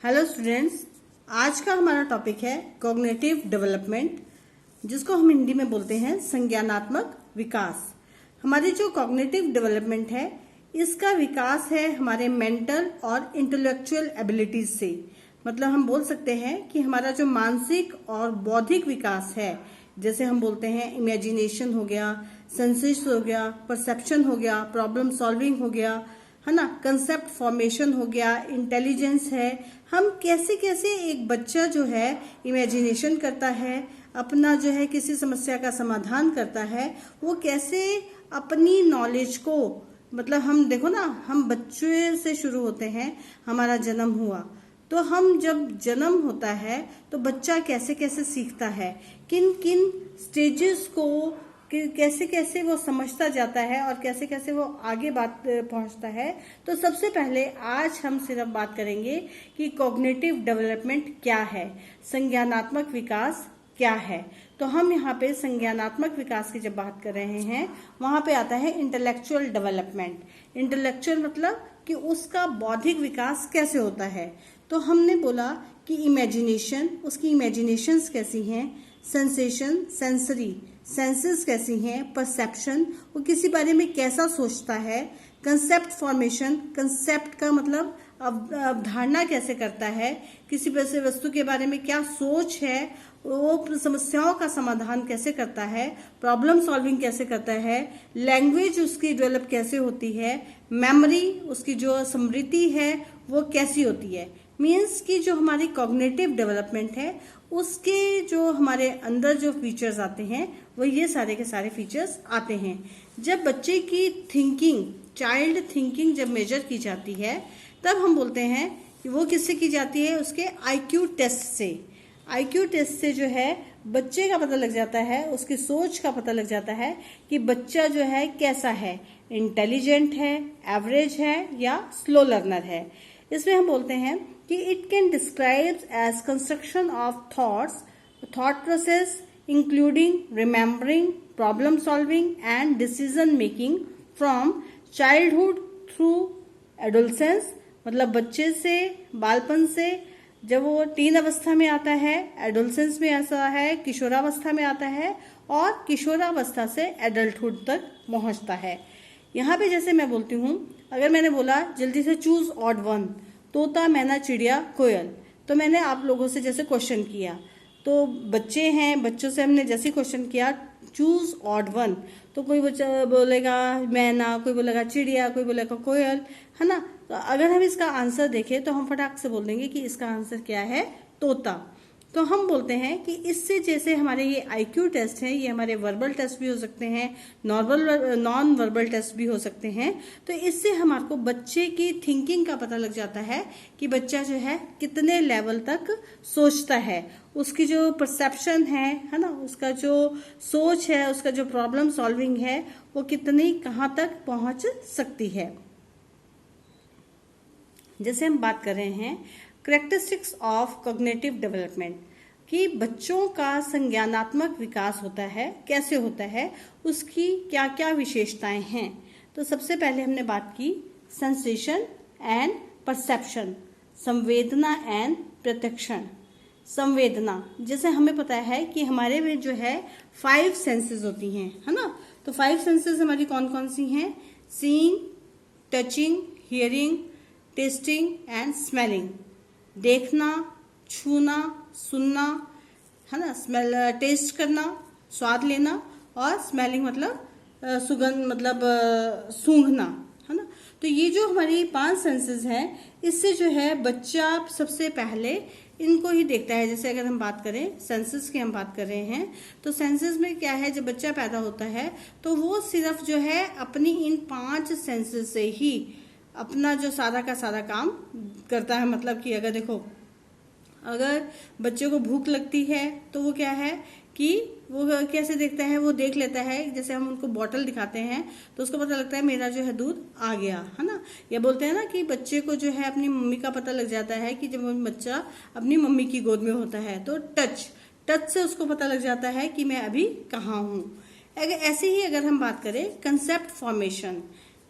Hello students, आज का हमारा टॉपिक है कॉग्निटिव डेवलपमेंट, जिसको हम हिंदी में बोलते हैं संज्ञानात्मक विकास। हमारी जो कॉग्निटिव डेवलपमेंट है, इसका विकास है हमारे मेंटल और इंटेलेक्चुअल एबिलिटीज से। मतलब हम बोल सकते हैं कि हमारा जो मानसिक और बौद्धिक विकास है, जैसे हम बोलते हैं इमेजिनेशन हो गया, सेंसेस हो गया, परसेप्शन हो गया, प्रॉब्लम सॉल्विंग हो गया, है ना, कंसेप्ट फॉर्मेशन हो गया, इंटेलिजेंस है। हम कैसे कैसे एक बच्चा जो है इमेजिनेशन करता है, अपना जो है किसी समस्या का समाधान करता है, वो कैसे अपनी नॉलेज को, मतलब हम देखो ना, हम बच्चे से शुरू होते हैं। हमारा जन्म हुआ तो हम जब जन्म होता है तो बच्चा कैसे कैसे सीखता है, किन किन स्टेजेस को कैसे कैसे वो समझता जाता है और कैसे कैसे वो आगे बात पहुंचता है। तो सबसे पहले आज हम सिर्फ बात करेंगे कि कॉग्निटिव डेवलपमेंट क्या है, संज्ञानात्मक विकास क्या है। तो हम यहाँ पे संज्ञानात्मक विकास की जब बात कर रहे हैं, वहां पे आता है इंटेलेक्चुअल डेवलपमेंट। इंटेलेक्चुअल मतलब कि उसका बौद्धिक विकास कैसे होता है। तो हमने बोला कि इमेजिनेशन, उसकी इमेजिनेशंस कैसी हैं, सेंसेशन, सेंसरी, सेंसेस कैसी हैं, परसेप्शन, वो किसी बारे में कैसा सोचता है, कंसेप्ट फॉर्मेशन, कंसेप्ट का मतलब अवधारणा कैसे करता है, किसी वैसे वस्तु के बारे में क्या सोच है, वो समस्याओं का समाधान कैसे करता है, प्रॉब्लम सॉल्विंग कैसे करता है, लैंग्वेज उसकी डेवलप कैसे होती है, मेमोरी, उसकी जो स्मृति है वो कैसी होती है। मीन्स कि जो हमारी कॉग्निटिव डेवलपमेंट है, उसके जो हमारे अंदर जो फीचर्स आते हैं वो ये सारे के सारे फीचर्स आते हैं। जब बच्चे की थिंकिंग, चाइल्ड थिंकिंग जब मेजर की जाती है, तब हम बोलते हैं कि वो किससे की जाती है, उसके आईक्यू टेस्ट से। आईक्यू टेस्ट से जो है बच्चे का पता लग जाता है, उसकी सोच का पता लग जाता है कि बच्चा जो है कैसा है, इंटेलिजेंट है, एवरेज है या स्लो लर्नर है। इसमें हम बोलते हैं कि it can describe as construction of thoughts, thought process including remembering, problem solving and decision making from childhood through adolescence. मतलब बच्चे से, बालपन से, जब वो टीन अवस्था में आता है, एडोलसेंस में आता है, किशोरावस्था में आता है और किशोरावस्था से एडल्टहुड तक पहुंचता है। यहाँ पे जैसे मैं बोलती हूँ, अगर मैंने बोला जल्दी से चूज ऑड वन, तोता, मैना, चिड़िया, कोयल, तो मैंने आप लोगों से जैसे क्वेश्चन किया, तो बच्चे हैं, बच्चों से हमने जैसे क्वेश्चन किया चूज ऑड वन, तो कोई बच्चा बोलेगा मैना, कोई बोलेगा चिड़िया, कोई बोलेगा कोयल, है ना। तो अगर हम इसका आंसर देखें तो हम फटाक से बोल देंगे कि इसका आंसर क्या है, तोता। तो हम बोलते हैं कि इससे जैसे हमारे ये आईक्यू टेस्ट हैं, ये हमारे वर्बल टेस्ट भी हो सकते हैं, नॉन वर्बल टेस्ट भी हो सकते हैं। तो इससे हमारे को बच्चे की थिंकिंग का पता लग जाता है कि बच्चा जो है कितने लेवल तक सोचता है, उसकी जो परसेप्शन है ना, उसका जो सोच है, उसका जो प्रॉब्लम सॉल्विंग है, वो कितनी कहाँ तक पहुंच सकती है। जैसे हम बात कर रहे हैं करेक्टरिस्टिक्स ऑफ कॉग्निटिव डेवलपमेंट, कि बच्चों का संज्ञानात्मक विकास होता है, कैसे होता है, उसकी क्या क्या विशेषताएं हैं। तो सबसे पहले हमने बात की सेंसेशन एंड परसेप्शन, संवेदना एंड प्रत्यक्षण। संवेदना, जैसे हमें पता है कि हमारे में जो है 5 सेंसेस होती हैं, है ना। तो 5 सेंसेस हमारी कौन कौन सी हैं, seeing, touching, hearing, testing and smelling. देखना, छूना, सुनना, है ना, स्मेल, टेस्ट करना, स्वाद लेना, और स्मेलिंग मतलब सुगंध, मतलब सूंघना, है ना। तो ये जो हमारी 5 सेंसेस हैं, इससे जो है बच्चा सबसे पहले इनको ही देखता है। जैसे अगर हम बात करें सेंसेस की, हम बात कर रहे हैं, तो सेंसेस में क्या है, जब बच्चा पैदा होता है तो वो सिर्फ जो है अपनी इन 5 सेंसेस से ही अपना जो सारा का सारा काम करता है। मतलब कि अगर देखो, अगर बच्चे को भूख लगती है तो वो क्या है कि वो कैसे देखता है, वो देख लेता है। जैसे हम उनको बॉटल दिखाते हैं तो उसको पता लगता है मेरा जो है दूध आ गया, है ना। या बोलते हैं ना कि बच्चे को जो है अपनी मम्मी का पता लग जाता है कि जब बच्चा अपनी मम्मी की गोद में होता है तो टच से उसको पता लग जाता है कि मैं अभी कहाँ हूँ। ऐसे ही अगर हम बात करें कंसेप्ट फॉर्मेशन,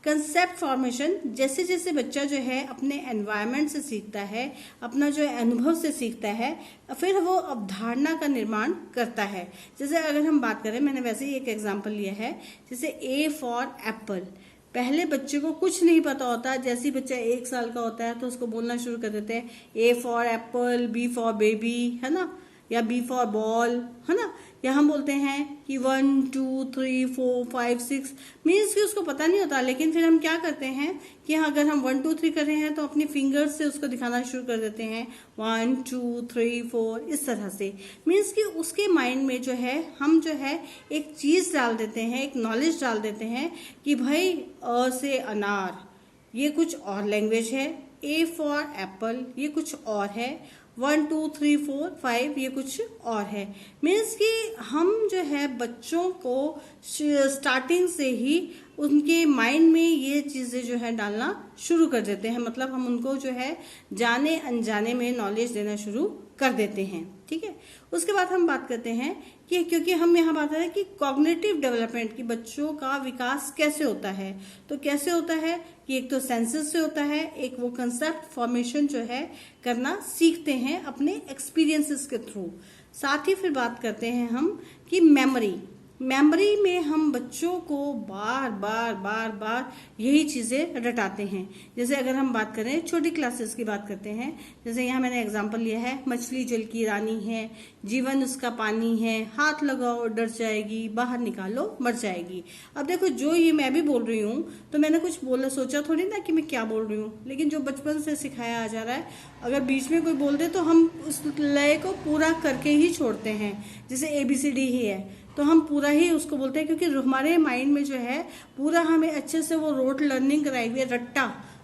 कंसेप्ट फॉर्मेशन, जैसे जैसे बच्चा जो है अपने एनवायरनमेंट से सीखता है, अपना जो अनुभव से सीखता है, फिर वो अवधारणा का निर्माण करता है। जैसे अगर हम बात करें, मैंने वैसे ही एक एग्जांपल लिया है, जैसे ए फॉर एप्पल। पहले बच्चे को कुछ नहीं पता होता, जैसे ही बच्चा 1 साल का होता है तो उसको बोलना शुरू कर देते हैं A for apple, B for baby, है ना, या बी फॉर बॉल, है ना, या हम बोलते हैं कि 1 2 3 4 5 6 मीन्स कि उसको पता नहीं होता। लेकिन फिर हम क्या करते हैं कि अगर हम 1 2 3 कर रहे हैं तो अपनी फिंगर्स से उसको दिखाना शुरू कर देते हैं 1 2 3 4, इस तरह से। मीन्स कि उसके माइंड में जो है हम जो है एक चीज डाल देते हैं, एक नॉलेज डाल देते हैं कि भाई अ से अनार, ये कुछ और लैंग्वेज है, ए फॉर एप्पल ये कुछ और है, 1 2 3 4 5 ये कुछ और है। मीन्स कि हम जो है बच्चों को स्टार्टिंग से ही उनके माइंड में ये चीजें जो है डालना शुरू कर देते हैं, मतलब हम उनको जो है जाने अनजाने में नॉलेज देना शुरू कर देते हैं। ठीक है, उसके बाद हम बात करते हैं कि क्योंकि हम यहाँ बात करें कि कॉग्निटिव डेवलपमेंट, की बच्चों का विकास कैसे होता है, तो कैसे होता है कि एक तो सेंसेस से होता है, एक वो कंसेप्ट फॉर्मेशन जो है करना सीखते हैं अपने एक्सपीरियंसेस के थ्रू। साथ ही फिर बात करते हैं हम कि मेमोरी में हम बच्चों को बार बार यही चीजें रटाते हैं। जैसे अगर हम बात करें छोटी क्लासेस की बात करते हैं, जैसे यहाँ मैंने एग्जांपल लिया है, मछली जल की रानी है, जीवन उसका पानी है, हाथ लगाओ डर जाएगी, बाहर निकालो मर जाएगी। अब देखो, जो ये मैं भी बोल रही हूँ तो मैंने कुछ बोला, सोचा थोड़ी ना कि मैं क्या बोल रही हूँ, लेकिन जो बचपन से सिखाया आ जा रहा है, अगर बीच में कोई बोल दे तो हम उस लय को पूरा करके ही छोड़ते हैं। जैसे ABCD ही है तो हम पूरा ही उसको बोलते हैं, क्योंकि हमारे माइंड में जो है पूरा हमें अच्छे से वो रोट लर्निंग कराई हुई है,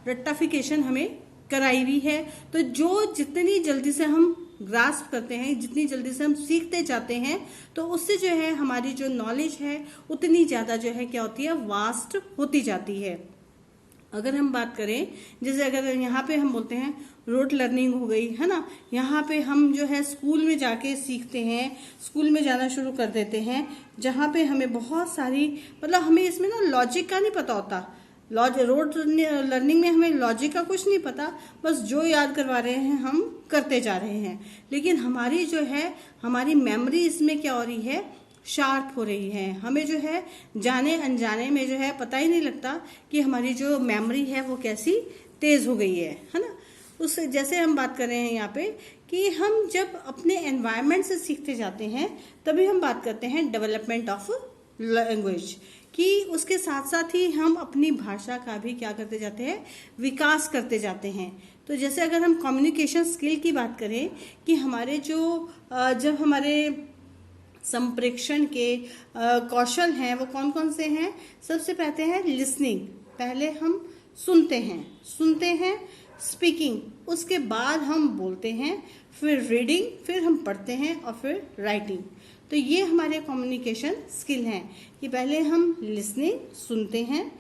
रट्टाफिकेशन हमें कराई हुई है। तो जो जितनी जल्दी से हम ग्रास्प करते हैं, जितनी जल्दी से हम सीखते जाते हैं, तो उससे जो है हमारी जो नॉलेज है उतनी ज्यादा जो है क्या होती है, वास्ट होती जाती है। अगर हम बात करें, जैसे अगर यहाँ पे हम बोलते हैं रोट लर्निंग हो गई, है ना, यहाँ पे हम जो है स्कूल में जाके सीखते हैं, स्कूल में जाना शुरू कर देते हैं, जहाँ पे हमें बहुत सारी, मतलब हमें इसमें ना लॉजिक का नहीं पता होता। रोट लर्निंग में हमें लॉजिक का कुछ नहीं पता, बस जो याद करवा रहे हैं हम करते जा रहे हैं। लेकिन हमारी जो है हमारी मेमोरी इसमें क्या हो रही है, शार्प हो रही है। हमें जो है जाने अनजाने में जो है पता ही नहीं लगता कि हमारी जो मेमोरी है वो कैसी तेज हो गई है ना। उस जैसे हम बात कर रहे हैं यहाँ पे कि हम जब अपने एनवायरनमेंट से सीखते जाते हैं तभी हम बात करते हैं डेवलपमेंट ऑफ लैंग्वेज, कि उसके साथ साथ ही हम अपनी भाषा का भी क्या करते जाते हैं, विकास करते जाते हैं। तो जैसे अगर हम कम्युनिकेशन स्किल की बात करें कि हमारे जो जब हमारे संप्रेषण के कौशल हैं वो कौन कौन से हैं, सबसे पहले है लिसनिंग, पहले हम सुनते हैं, स्पीकिंग, उसके बाद हम बोलते हैं, फिर रीडिंग, फिर हम पढ़ते हैं और फिर राइटिंग। तो ये हमारे कम्युनिकेशन स्किल हैं कि पहले हम लिसनिंग सुनते हैं,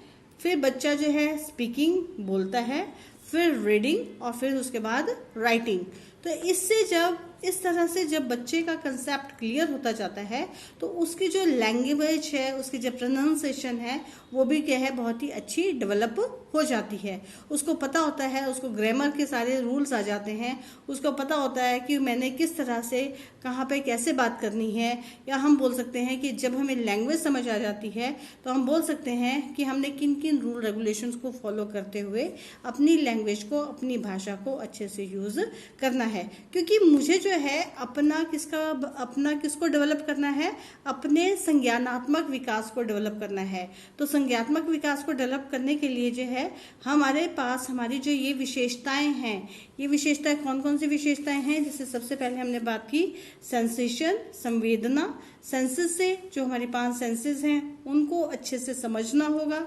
फिर बच्चा जो है स्पीकिंग बोलता है, फिर रीडिंग और फिर उसके बाद राइटिंग। तो इससे जब इस तरह से जब बच्चे का कंसेप्ट क्लियर होता जाता है तो उसकी जो लैंग्वेज है, उसकी जो प्रोनाउंसिएशन है वो भी क्या है, बहुत ही अच्छी डेवलप हो जाती है। उसको पता होता है, उसको ग्रामर के सारे रूल्स आ जाते हैं, उसको पता होता है कि मैंने किस तरह से कहाँ पे कैसे बात करनी है। या हम बोल सकते हैं कि जब हमें लैंग्वेज समझ आ जाती है तो हम बोल सकते हैं कि हमने किन किन रूल रेगुलेशंस को फॉलो करते हुए अपनी लैंग्वेज को, अपनी भाषा को अच्छे से यूज करना है। क्योंकि मुझे जो है अपना किसको डेवलप करना है, अपने संज्ञानात्मक विकास को डेवलप करना है। तो संज्ञानात्मक विकास को डेवलप करने के लिए जो है हमारे पास हमारी जो ये विशेषताएं हैं, ये विशेषताएं कौन कौन सी विशेषताएं हैं, जैसे सबसे पहले हमने बात की सेंसेशन, संवेदना। सेंसेस से जो हमारे 5 सेंसेस हैं उनको अच्छे से समझना होगा।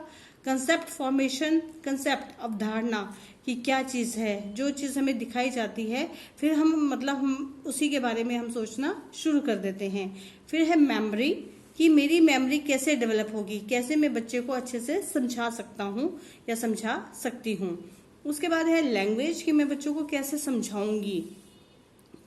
कंसेप्ट फॉर्मेशन, कंसेप्ट अवधारणा कि क्या चीज है, जो चीज हमें दिखाई जाती है फिर हम उसी के बारे में हम सोचना शुरू कर देते हैं। फिर है मेमोरी कि मेरी मेमोरी कैसे डेवलप होगी, कैसे मैं बच्चे को अच्छे से समझा सकता हूँ या समझा सकती हूँ। उसके बाद है लैंग्वेज कि मैं बच्चों को कैसे समझाऊंगी,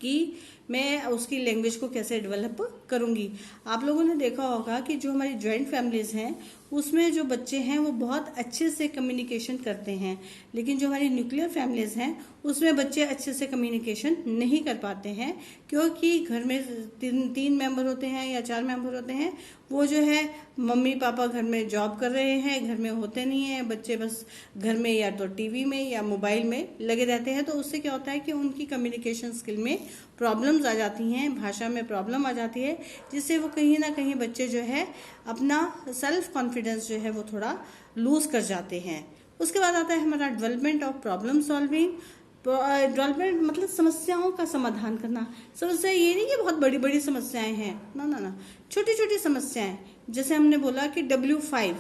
कि मैं उसकी लैंग्वेज को कैसे डेवलप करूंगी। आप लोगों ने देखा होगा कि जो हमारी ज्वाइंट फैमिलीज हैं उसमें जो बच्चे हैं वो बहुत अच्छे से कम्युनिकेशन करते हैं, लेकिन जो हमारी न्यूक्लियर फैमिलीज हैं उसमें बच्चे अच्छे से कम्युनिकेशन नहीं कर पाते हैं, क्योंकि घर में तीन मेंबर होते हैं या 4 मेंबर होते हैं। वो जो है मम्मी पापा घर में जॉब कर रहे हैं, घर में होते नहीं है, बच्चे बस घर में या तो टीवी में या मोबाइल में लगे रहते हैं। तो उससे क्या होता है कि उनकी कम्युनिकेशन स्किल में प्रॉब्लम्स आ जाती हैं, भाषा में प्रॉब्लम आ जाती है, जिससे वो कहीं ना कहीं बच्चे जो है अपना सेल्फ कॉन्फिडेंस जो है वो थोड़ा लूज कर जाते हैं। उसके बाद आता है हमारा development of problem solving. Development मतलब समस्याओं का समाधान करना। समस्या ये नहीं कि बहुत बड़ी बड़ी समस्याएं हैं, ना ना ना, छोटी छोटी समस्याएं। जैसे हमने बोला कि W5,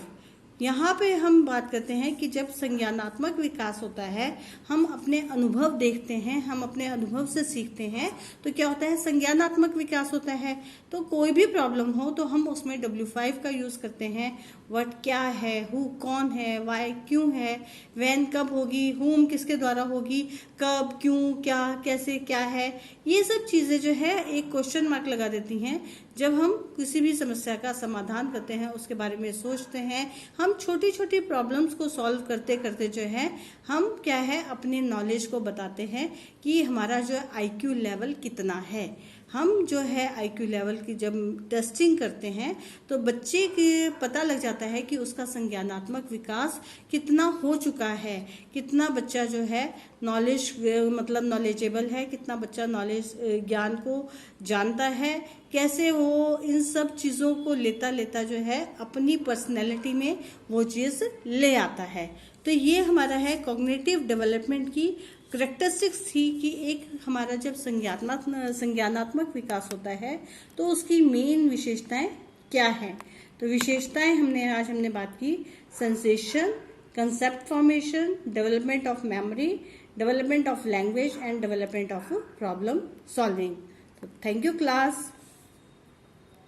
यहाँ पे हम बात करते हैं कि जब संज्ञानात्मक विकास होता है, हम अपने अनुभव देखते हैं, हम अपने अनुभव से सीखते हैं, तो क्या होता है, संज्ञानात्मक विकास होता है। तो कोई भी प्रॉब्लम हो तो हम उसमें W5 का यूज करते हैं। व्हाट क्या है, हु कौन है, वाई क्यों है, व्हेन कब होगी, हुम किसके द्वारा होगी, कब, क्यों, क्या, कैसे, क्या है, ये सब चीजें जो है एक क्वेश्चन मार्क लगा देती हैं। जब हम किसी भी समस्या का समाधान करते हैं, उसके बारे में सोचते हैं, हम छोटी छोटी प्रॉब्लम्स को सॉल्व करते करते जो है हम क्या है अपनी नॉलेज को बताते हैं कि हमारा जो IQ लेवल कितना है। हम जो है IQ लेवल की जब टेस्टिंग करते हैं तो बच्चे के पता लग जाता है कि उसका संज्ञानात्मक विकास कितना हो चुका है, कितना बच्चा जो है नॉलेज मतलब नॉलेजेबल है, कितना बच्चा नॉलेज ज्ञान को जानता है, कैसे वो इन सब चीज़ों को लेता लेता जो है अपनी पर्सनैलिटी में वो चीज़ ले आता है। तो ये हमारा है कॉग्निटिव डेवलपमेंट की करेक्टरिस्टिक्स थी कि एक हमारा जब संज्ञानात्मक विकास होता है तो उसकी मेन विशेषताएं क्या हैं। तो विशेषताएं हमने बात की sensation, concept formation, development of memory, development of language and development of problem solving. तो थैंक यू क्लास।